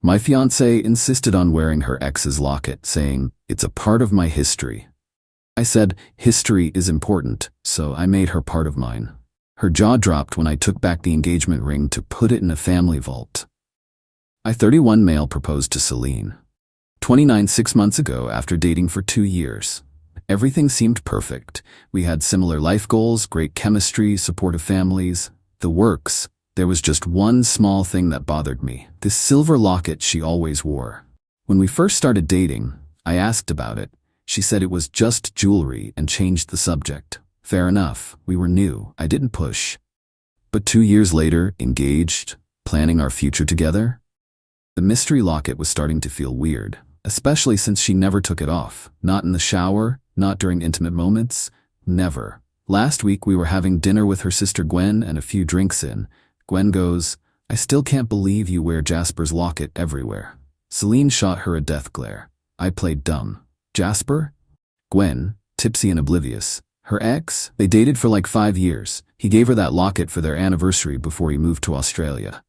My fiancée insisted on wearing her ex's locket, saying, "It's a part of my history." I said, "History is important," so I made her part of mine. Her jaw dropped when I took back the engagement ring to put it in a family vault. I 31 male proposed to Celine. 29 6 months ago after dating for 2 years. Everything seemed perfect. We had similar life goals, great chemistry, supportive families, the works. There was just one small thing that bothered me, this silver locket she always wore. When we first started dating, I asked about it. She said it was just jewelry and changed the subject. Fair enough, we were new, I didn't push. But 2 years later, engaged, planning our future together? The mystery locket was starting to feel weird, especially since she never took it off. Not in the shower, not during intimate moments, never. Last week we were having dinner with her sister Gwen and a few drinks in. Gwen goes, "I still can't believe you wear Jasper's locket everywhere." Celine shot her a death glare. I played dumb. Jasper? Gwen, tipsy and oblivious. Her ex? They dated for like 5 years. He gave her that locket for their anniversary before he moved to Australia.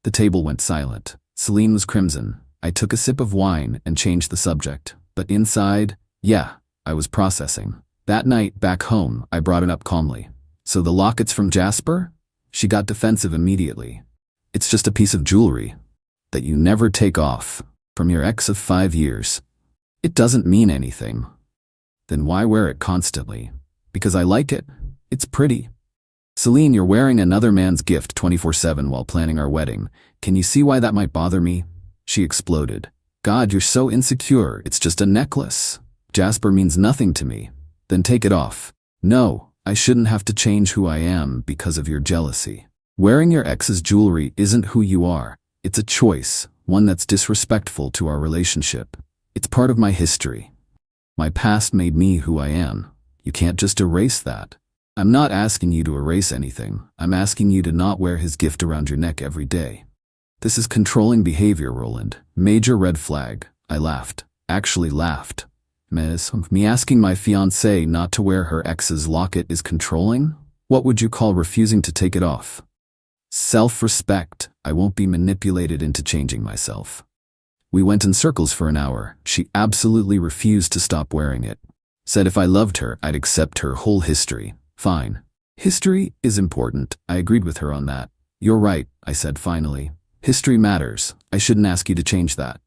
The table went silent. Celine was crimson. I took a sip of wine and changed the subject. But inside, I was processing. That night, back home, I brought it up calmly. "So the locket's from Jasper?" She got defensive immediately. "It's just a piece of jewelry that you never take off from your ex of 5 years. It doesn't mean anything." "Then why wear it constantly?" "Because I like it. It's pretty." "Celine, you're wearing another man's gift 24/7 while planning our wedding. Can you see why that might bother me?" She exploded. "God, you're so insecure. It's just a necklace. Jasper means nothing to me." "Then take it off." "No, I shouldn't have to change who I am because of your jealousy. Wearing your ex's jewelry isn't who you are. It's a choice, one that's disrespectful to our relationship. It's part of my history. My past made me who I am. You can't just erase that." "I'm not asking you to erase anything. I'm asking you to not wear his gift around your neck every day." "This is controlling behavior, Roland. Major red flag." I laughed. Actually laughed. Me asking my fiancée not to wear her ex's locket is controlling? What would you call refusing to take it off? Self-respect. I won't be manipulated into changing myself. We went in circles for an hour. She absolutely refused to stop wearing it. Said if I loved her, I'd accept her whole history. Fine. History is important. I agreed with her on that. "You're right," I said finally. "History matters. I shouldn't ask you to change that."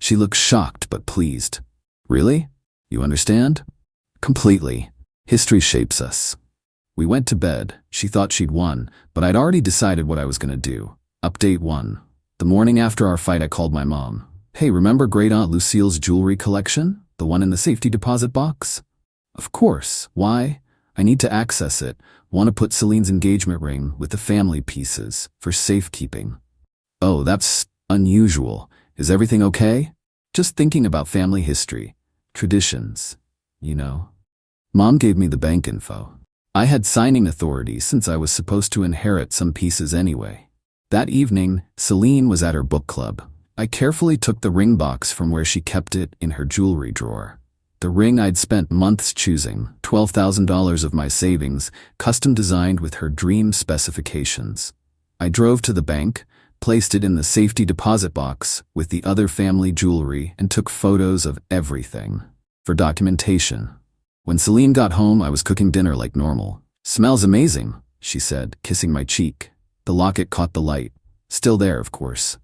She looked shocked but pleased. "Really? You understand?" "Completely. History shapes us." We went to bed. She thought she'd won, but I'd already decided what I was going to do. Update 1. The morning after our fight, I called my mom. "Hey, remember Great Aunt Lucille's jewelry collection? The one in the safety deposit box?" "Of course. Why?" "I need to access it. Want to put Celine's engagement ring with the family pieces for safekeeping." "Oh, that's unusual. Is everything okay?" "Just thinking about family history. Traditions, you know." Mom gave me the bank info. I had signing authority since I was supposed to inherit some pieces anyway. That evening, Celine was at her book club. I carefully took the ring box from where she kept it in her jewelry drawer. The ring I'd spent months choosing, $12,000 of my savings, custom designed with her dream specifications. I drove to the bank, placed it in the safety deposit box with the other family jewelry, and took photos of everything for documentation. When Celine got home, I was cooking dinner like normal. "Smells amazing," she said, kissing my cheek. The locket caught the light. Still there, of course.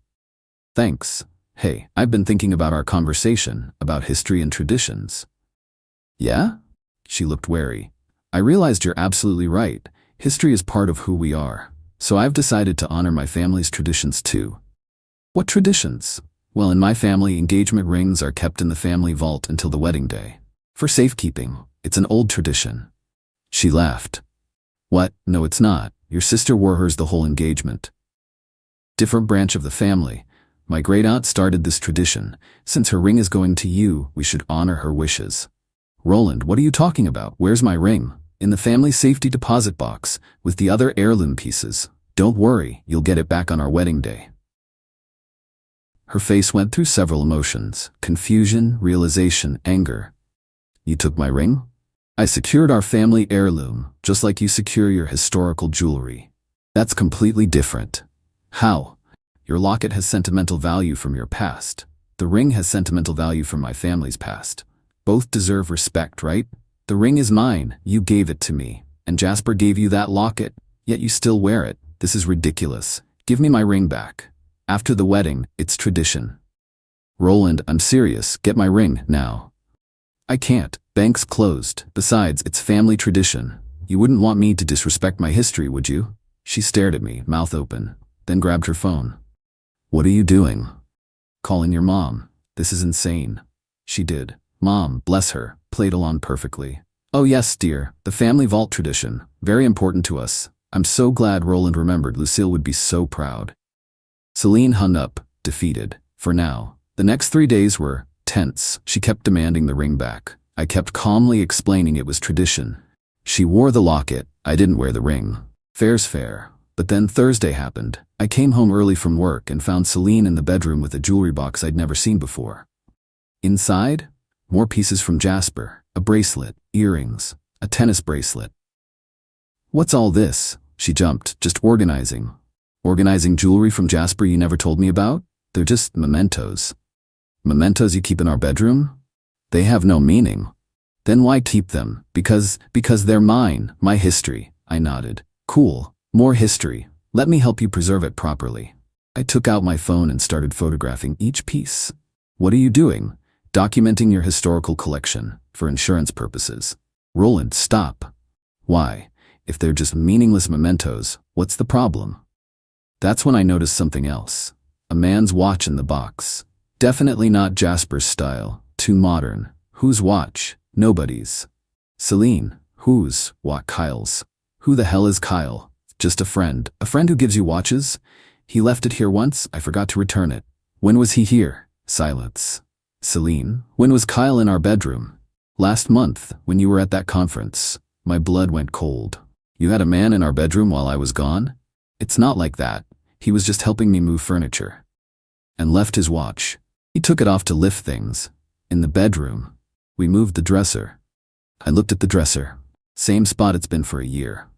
"Thanks. Hey, I've been thinking about our conversation, about history and traditions." "Yeah?" She looked wary. "I realized you're absolutely right. History is part of who we are. So I've decided to honor my family's traditions too." "What traditions?" "Well, in my family, engagement rings are kept in the family vault until the wedding day. For safekeeping. It's an old tradition." She laughed. "What? No, it's not. Your sister wore hers the whole engagement." "Different branch of the family. My great-aunt started this tradition. Since her ring is going to you, we should honor her wishes." "Roland, what are you talking about? Where's my ring?" "In the family safety deposit box, with the other heirloom pieces. Don't worry, you'll get it back on our wedding day." Her face went through several emotions: confusion, realization, anger. "You took my ring?" "I secured our family heirloom, just like you secure your historical jewelry." "That's completely different." "How?" Your locket has sentimental value from your past. The ring has sentimental value from my family's past. Both deserve respect, right? The ring is mine. You gave it to me. And Jasper gave you that locket, yet you still wear it. This is ridiculous. Give me my ring back. After the wedding, it's tradition. Roland, I'm serious. Get my ring, now. I can't. Bank's closed. Besides, it's family tradition. You wouldn't want me to disrespect my history, would you? She stared at me, mouth open, then grabbed her phone. What are you doing? Calling your mom. This is insane. She did. Mom, bless her, played along perfectly. Oh yes, dear, the family vault tradition. Very important to us. I'm so glad Roland remembered. Lucille would be so proud. Celine hung up, defeated. For now. The next 3 days were tense. She kept demanding the ring back. I kept calmly explaining it was tradition. She wore the locket. I didn't wear the ring. Fair's fair. But then Thursday happened. I came home early from work and found Celine in the bedroom with a jewelry box I'd never seen before. Inside, more pieces from Jasper, a bracelet, earrings, a tennis bracelet. What's all this? She jumped, just organizing. Organizing jewelry from Jasper you never told me about? They're just mementos. Mementos you keep in our bedroom? They have no meaning. Then why keep them? Because they're mine, my history. I nodded. Cool. More history. Let me help you preserve it properly. I took out my phone and started photographing each piece. What are you doing? Documenting your historical collection, for insurance purposes. Roland, stop. Why? If they're just meaningless mementos, what's the problem? That's when I noticed something else. A man's watch in the box. Definitely not Jasper's style. Too modern. Whose watch? Nobody's. Celine. Whose? What? Kyle's. Who the hell is Kyle? Just a friend. A friend who gives you watches? He left it here once. I forgot to return it. When was he here? Silence. Celine. When was Kyle in our bedroom? Last month, when you were at that conference. My blood went cold. You had a man in our bedroom while I was gone? It's not like that. He was just helping me move furniture. And left his watch. He took it off to lift things. In the bedroom. We moved the dresser. I looked at the dresser. Same spot it's been for a year.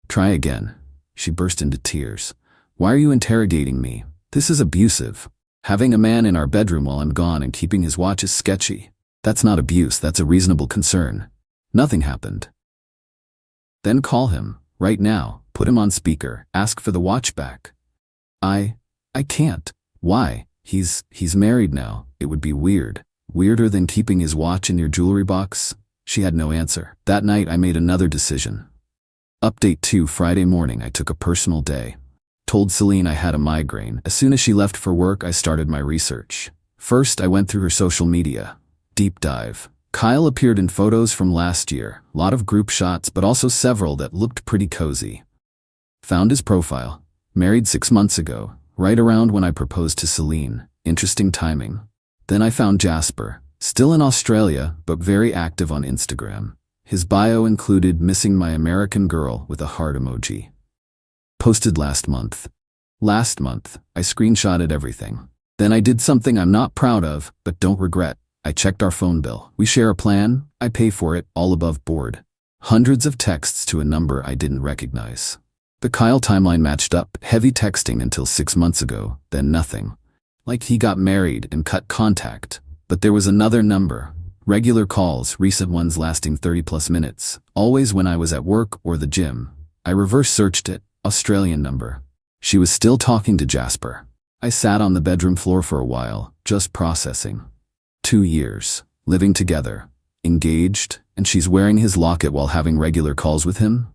Try again. She burst into tears. Why are you interrogating me? This is abusive. Having a man in our bedroom while I'm gone and keeping his watch is sketchy. That's not abuse, that's a reasonable concern. Nothing happened. Then call him, right now, put him on speaker, ask for the watch back. I can't. Why? He's married now. It would be weird. Weirder than keeping his watch in your jewelry box? She had no answer. That night I made another decision. Update 2 Friday morning I took a personal day. Told Celine I had a migraine. As soon as she left for work I started my research. First I went through her social media. Deep dive. Kyle appeared in photos from last year. Lot of group shots but also several that looked pretty cozy. Found his profile. Married 6 months ago. Right around when I proposed to Celine. Interesting timing. Then I found Jasper. Still in Australia but very active on Instagram. His bio included missing my American girl with a heart emoji. Posted last month. Last month, I screenshotted everything. Then I did something I'm not proud of, but don't regret. I checked our phone bill. We share a plan. I pay for it, all above board. Hundreds of texts to a number I didn't recognize. The Kyle timeline matched up, heavy texting until 6 months ago, then nothing. Like he got married and cut contact. But there was another number. Regular calls, recent ones lasting 30+ minutes, always when I was at work or the gym. I reverse searched it, Australian number. She was still talking to Jasper. I sat on the bedroom floor for a while, just processing. 2 years, living together, engaged, and she's wearing his locket while having regular calls with him?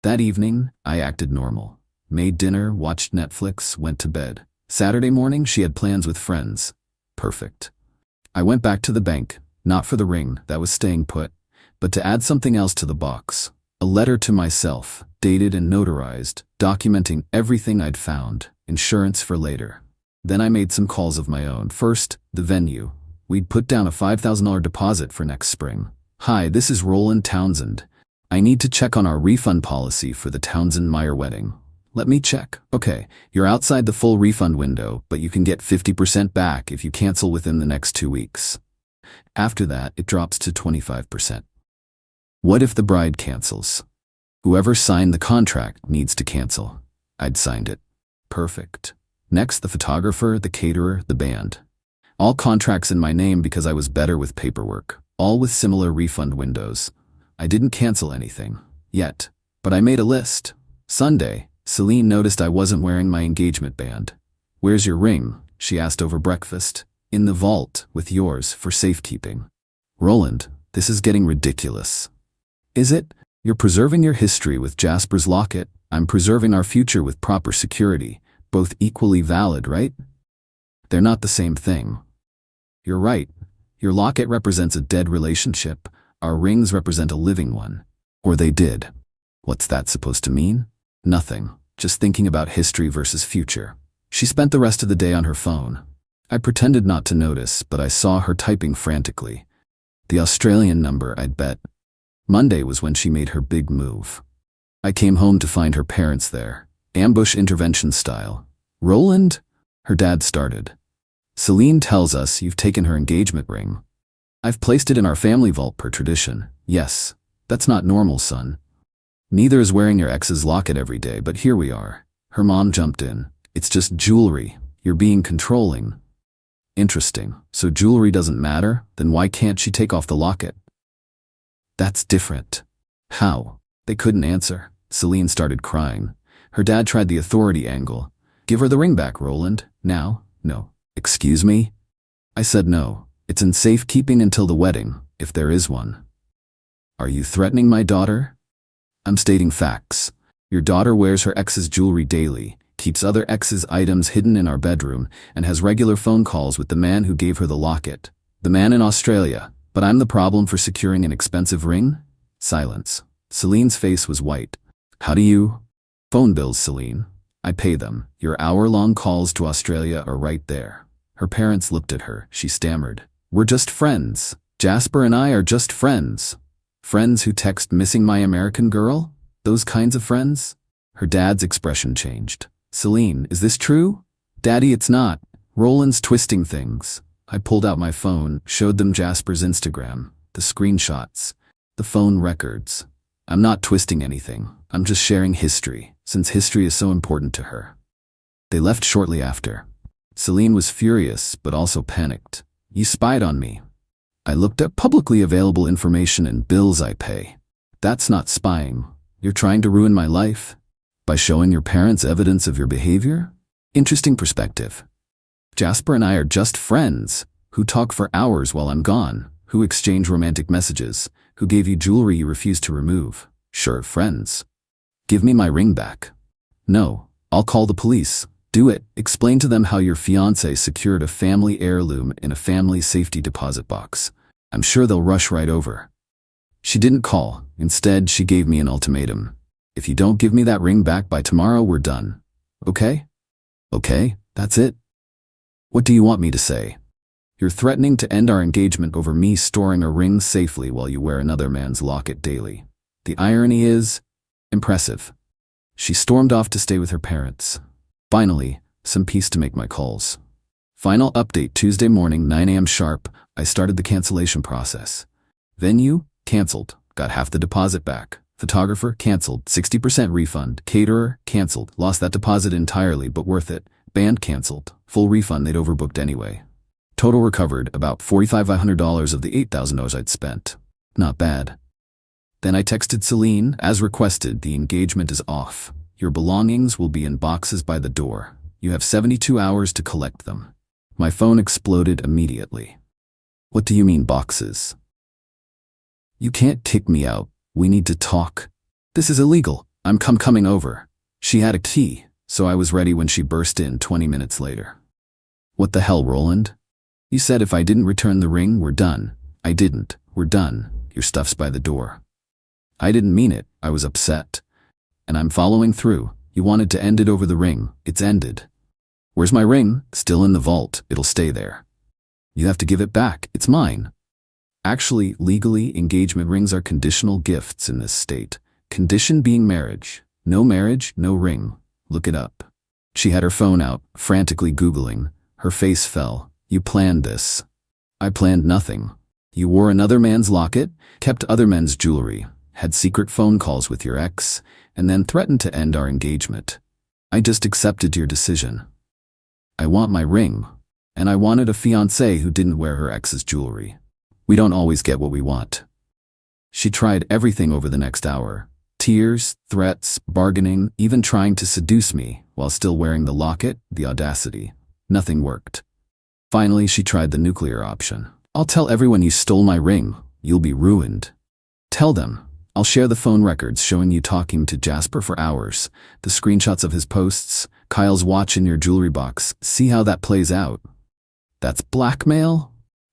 That evening, I acted normal. Made dinner, watched Netflix, went to bed. Saturday morning, she had plans with friends. Perfect. I went back to the bank. Not for the ring, that was staying put, but to add something else to the box. A letter to myself, dated and notarized, documenting everything I'd found, insurance for later. Then I made some calls of my own. First, the venue. We'd put down a $5,000 deposit for next spring. Hi, this is Roland Townsend. I need to check on our refund policy for the Townsend-Meyer wedding. Let me check. Okay, you're outside the full refund window, but you can get 50% back if you cancel within the next 2 weeks. After that, it drops to 25%. What if the bride cancels? Whoever signed the contract needs to cancel. I'd signed it. Perfect. Next, the photographer, the caterer, the band. All contracts in my name because I was better with paperwork, all with similar refund windows. I didn't cancel anything. Yet. But I made a list. Sunday, Celine noticed I wasn't wearing my engagement band. "Where's your ring?" she asked over breakfast. "In the vault, with yours, for safekeeping." "Roland, this is getting ridiculous." "Is it? You're preserving your history with Jasper's locket. I'm preserving our future with proper security. Both equally valid, right?" "They're not the same thing." "You're right. Your locket represents a dead relationship. Our rings represent a living one. Or they did." "What's that supposed to mean?" "Nothing. Just thinking about history versus future." She spent the rest of the day on her phone. I pretended not to notice, but I saw her typing frantically. The Australian number, I'd bet. Monday was when she made her big move. I came home to find her parents there, ambush intervention style. "Roland?" her dad started. "Celine tells us you've taken her engagement ring." "I've placed it in our family vault per tradition." "Yes. That's not normal, son. Neither is wearing your ex's locket every day, but here we are." Her mom jumped in. "It's just jewelry. You're being controlling." "Interesting. So jewelry doesn't matter? Then why can't she take off the locket?" "That's different." "How?" They couldn't answer. Celine started crying. Her dad tried the authority angle. "Give her the ring back, Roland. Now." "No." "Excuse me?" I said no. "It's in safekeeping until the wedding, if there is one." "Are you threatening my daughter?" "I'm stating facts. Your daughter wears her ex's jewelry daily, keeps other ex's items hidden in our bedroom, and has regular phone calls with the man who gave her the locket. The man in Australia. But I'm the problem for securing an expensive ring?" Silence. Celine's face was white. "How do you?" "Phone bills, Celine. I pay them. Your hour-long calls to Australia are right there." Her parents looked at her. She stammered. "We're just friends. Jasper and I are just friends." "Friends who text missing my American girl? Those kinds of friends?" Her dad's expression changed. "Celine, is this true?" "Daddy, it's not. Roland's twisting things." I pulled out my phone, showed them Jasper's Instagram, the screenshots, the phone records. "I'm not twisting anything. I'm just sharing history, since history is so important to her." They left shortly after. Celine was furious, but also panicked. "You spied on me." "I looked at publicly available information and bills I pay." "That's not spying. You're trying to ruin my life by showing your parents evidence of your behavior?" Interesting perspective. Jasper and I are just friends, who talk for hours while I'm gone, who exchange romantic messages, who gave you jewelry you refused to remove. Sure, friends. "Give me my ring back." "No, I'll call the police." "Do it. Explain to them how your fiancé secured a family heirloom in a family safety deposit box. I'm sure they'll rush right over." She didn't call. Instead, she gave me an ultimatum. "If you don't give me that ring back by tomorrow, we're done. Okay?" "Okay, that's it." "What do you want me to say?" "You're threatening to end our engagement over me storing a ring safely while you wear another man's locket daily. The irony is impressive." She stormed off to stay with her parents. Finally, some peace to make my calls. Final update Tuesday morning, 9 a.m. sharp, I started the cancellation process. Venue, canceled, got half the deposit back. Photographer, canceled, 60% refund. Caterer, canceled, lost that deposit entirely but worth it. Band, canceled, full refund, they'd overbooked anyway. Total recovered about $4,500 of the $8,000 I'd spent. Not bad. Then I texted Celine, as requested, the engagement is off. Your belongings will be in boxes by the door. You have 72 hours to collect them. My phone exploded immediately. "What do you mean boxes?" "You can't kick me out. We need to talk." "This is illegal. I'm coming over." She had a key, so I was ready when she burst in 20 minutes later. "What the hell, Roland? You said if I didn't return the ring, we're done." "I didn't. We're done. Your stuff's by the door." I didn't mean it. I was upset. "And I'm following through. You wanted to end it over the ring. It's ended." "Where's my ring?" "Still in the vault. It'll stay there." "You have to give it back. It's mine." Actually, legally, engagement rings are conditional gifts in this state. Condition being marriage. No marriage, no ring. Look it up. She had her phone out, frantically Googling. Her face fell. "You planned this." "I planned nothing. You wore another man's locket, kept other men's jewelry, had secret phone calls with your ex, and then threatened to end our engagement. I just accepted your decision." I want my ring. And I wanted a fiancé who didn't wear her ex's jewelry. We don't always get what we want. She tried everything over the next hour. Tears, threats, bargaining, even trying to seduce me while still wearing the locket, the audacity. Nothing worked. Finally, she tried the nuclear option. I'll tell everyone you stole my ring. You'll be ruined. Tell them. I'll share the phone records showing you talking to Jasper for hours, the screenshots of his posts, Kyle's watch in your jewelry box. See how that plays out. That's blackmail?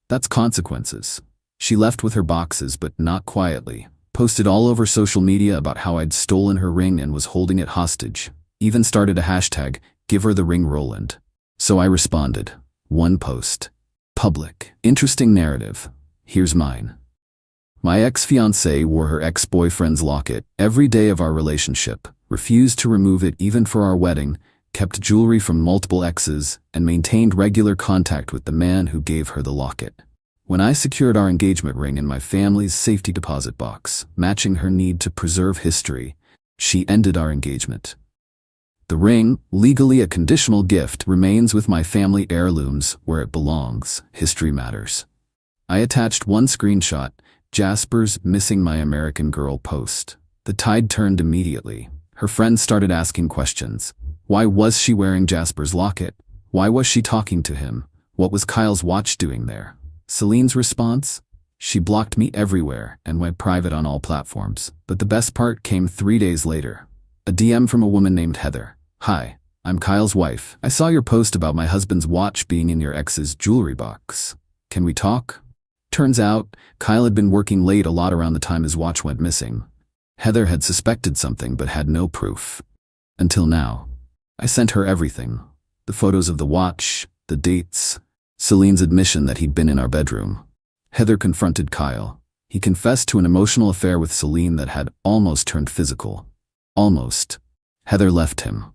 That's consequences. She left with her boxes, but not quietly. Posted all over social media about how I'd stolen her ring and was holding it hostage. Even started a hashtag, "Give her the ring, Roland." So I responded. One post. Public. Interesting narrative. Here's mine. My ex-fiancée wore her ex-boyfriend's locket every day of our relationship, refused to remove it even for our wedding, kept jewelry from multiple exes, and maintained regular contact with the man who gave her the locket. When I secured our engagement ring in my family's safety deposit box, matching her need to preserve history, she ended our engagement. The ring, legally a conditional gift, remains with my family heirlooms where it belongs. History matters. I attached one screenshot, Jasper's "Missing My American Girl" post. The tide turned immediately. Her friends started asking questions. Why was she wearing Jasper's locket? Why was she talking to him? What was Kyle's watch doing there? Celine's response? She blocked me everywhere and went private on all platforms. But the best part came 3 days later. A DM from a woman named Heather. Hi, I'm Kyle's wife. I saw your post about my husband's watch being in your ex's jewelry box. Can we talk? Turns out, Kyle had been working late a lot around the time his watch went missing. Heather had suspected something but had no proof. Until now. I sent her everything. The photos of the watch, the dates, Celine's admission that he'd been in our bedroom. Heather confronted Kyle. He confessed to an emotional affair with Celine that had almost turned physical. Almost. Heather left him.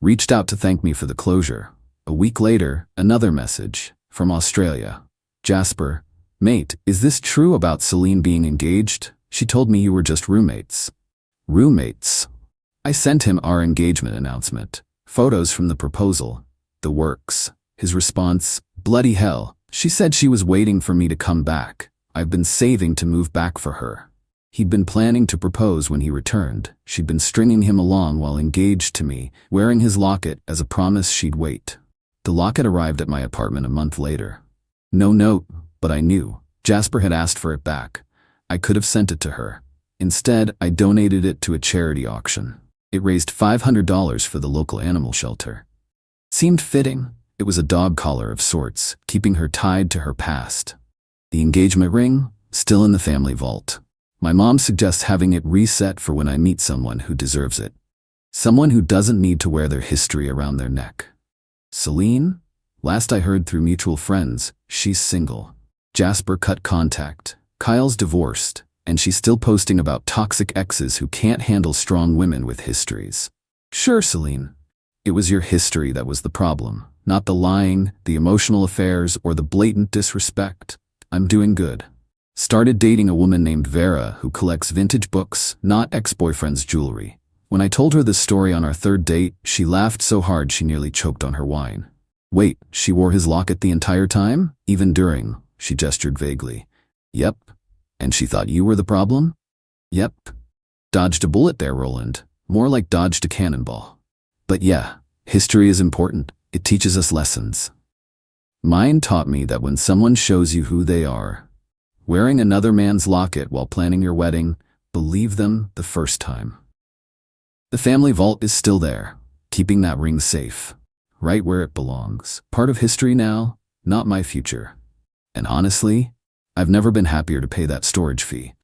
Reached out to thank me for the closure. A week later, another message from Australia. Jasper, mate, is this true about Celine being engaged? She told me you were just roommates. Roommates? I sent him our engagement announcement, photos from the proposal, the works. His response, bloody hell. She said she was waiting for me to come back. I've been saving to move back for her. He'd been planning to propose when he returned. She'd been stringing him along while engaged to me, wearing his locket as a promise she'd wait. The locket arrived at my apartment a month later. No note, but I knew. Jasper had asked for it back. I could have sent it to her. Instead, I donated it to a charity auction. It raised $500 for the local animal shelter. Seemed fitting. It was a dog collar of sorts, keeping her tied to her past. The engagement ring, still in the family vault. My mom suggests having it reset for when I meet someone who deserves it. Someone who doesn't need to wear their history around their neck. Celine? Last I heard through mutual friends, she's single. Jasper cut contact. Kyle's divorced, and she's still posting about toxic exes who can't handle strong women with histories. Sure, Celine. It was your history that was the problem, not the lying, the emotional affairs, or the blatant disrespect. I'm doing good. Started dating a woman named Vera who collects vintage books, not ex-boyfriend's jewelry. When I told her this story on our third date, she laughed so hard she nearly choked on her wine. Wait, she wore his locket the entire time? Even during? She gestured vaguely. Yep. And she thought you were the problem? Yep. Dodged a bullet there, Roland. More like dodged a cannonball. But yeah, history is important. It teaches us lessons. Mine taught me that when someone shows you who they are, wearing another man's locket while planning your wedding, believe them the first time. The family vault is still there, keeping that ring safe, right where it belongs. Part of history now, not my future. And honestly, I've never been happier to pay that storage fee.